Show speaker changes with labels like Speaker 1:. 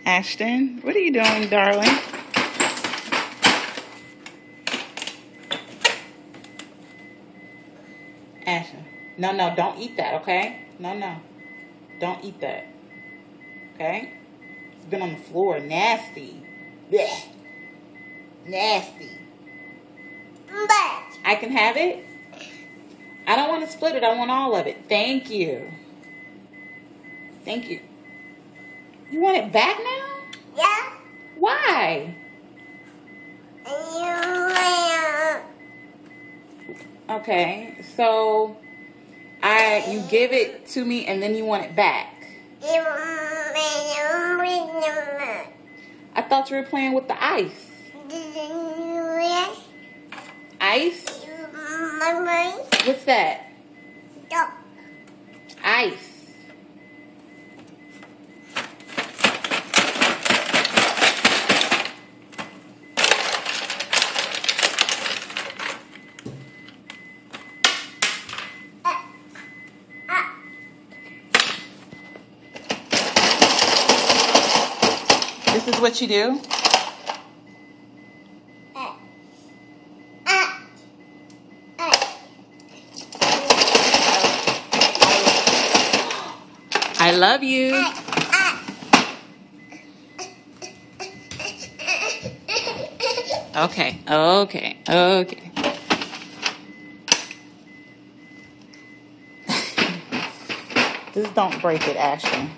Speaker 1: Ashton, what are you doing, darling? Ashton, no, don't eat that, okay? No, don't eat that, okay? It's been on the floor, nasty. Blech. Nasty. I can have it? I don't want to split it, I want all of it. Thank you. Thank you. You want it back now?
Speaker 2: Yeah.
Speaker 1: Why? Okay, so you give it to me and then you want it back. I thought you were playing with the ice. Ice? What's that? Ice. This is what you do? I love you. Okay. Just don't break it, Ashton.